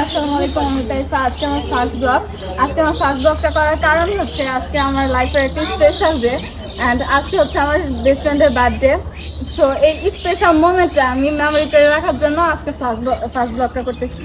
আসসালামু আলাইকুম। আমি তাইফা। আজকে আমার ফার্স্ট ব্লগ। আজকে আমার ফার্স্ট ব্লগটা করার কারণ হচ্ছে আজকে আমার লাইফের একটা স্পেশাল ডে অ্যান্ড আজকে হচ্ছে আমার বেস্ট ফ্রেন্ডের বার্থডে। সো এই স্পেশাল মোমেন্টটা আমি মেমোরি করে রাখার জন্য আজকে ফার্স্ট ব্লগটা করতেছি।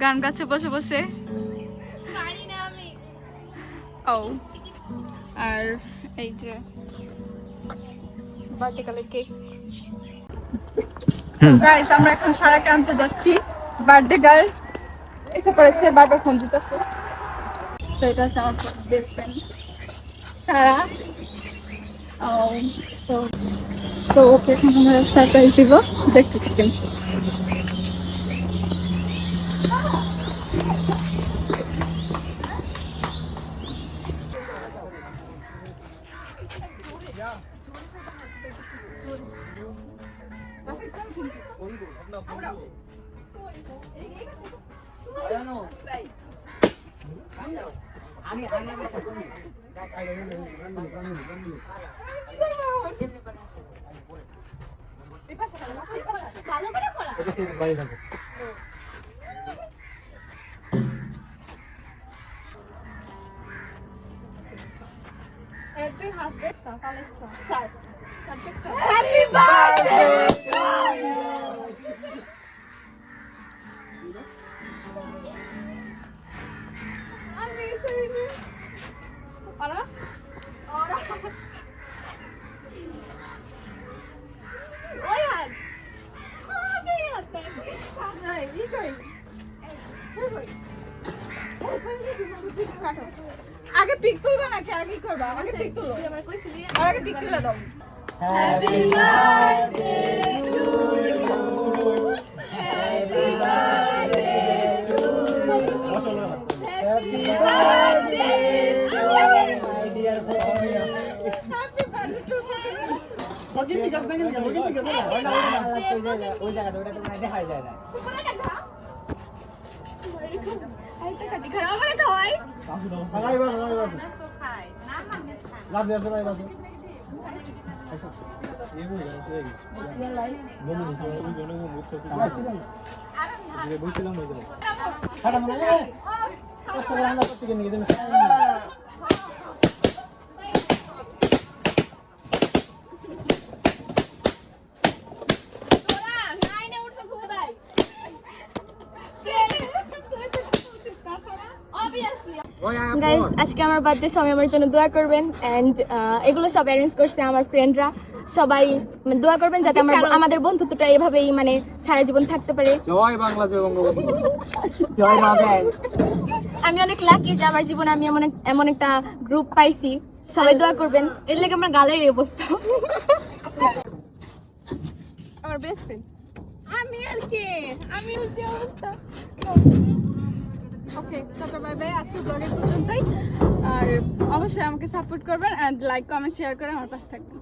গান গাছে বসে বসে ও আর এই যে ভার্টিক্যালের কেক। গাইস আমরা এখন সারাকে আনতে যাচ্ছি। বার্থডে গার্ল এসে পড়েছে, বারবার ফোন দিতেছে। তো এটা হচ্ছে আমার বেস্ট ফ্রেন্ড সারা। তো ওকে এখন আমরা সারপ্রাইজ দিব, দেখতে থাকেন। Happy birthday to you. আগে পিক তুলবে নাকি আগে করবা? আগে পিক তুলো, আগে পিক তুলে দাও। Happy birthday to you, happy birthday to you, happy birthday to my dear friend, happy birthday to বগিনি গাছ নাকি বগিনি গাছ না ওই জায়গাটা ওটা তো মানে দেখা যায় না। আইটা কাটি খারাপ করে খাওয়াই খাই বাস খাই না না লাভ দিয়ে সবাই বাস এই বই আছে মুসলিম লাইন বলি ওই জন্য মুখ সত্যি আরে বইছিলাম হয়ে যায় খাটা মনে হয় কষ্ট করে আমরা করতে গিয়ে নিয়ে গাইস আজকে আমার বার্থডে, সবাই আমার জন্য দোয়া করবেন এন্ড এগুলো সব অ্যারেঞ্জ করছে আমার ফ্রেন্ডরা। সবাই দোয়া করবেন যাতে আমাদের বন্ধুত্বটা এভাবেই মানে সারা জীবন থাকতে পারে। জয় বাংলা, জয় বঙ্গবন্ধু, জয় মা ব্যাং। আমি অনেক লাকি যে আমার জীবনে আমি এমন একটা গ্রুপ পাইছি। সবাই দোয়া করবেন। এর লাগে আমার গালের এই অবস্থা। আমার বেস্ট ফ্রেন্ড আমি আর কি আমি হচ্ছে অবস্থা। ওকে টাটা বাই বাই। আজকে ব্লগের পর্যন্তই। আর অবশ্যই আমাকে সাপোর্ট করবেন এন্ড লাইক কমেন্ট শেয়ার করে আমার পাশে থাকবেন।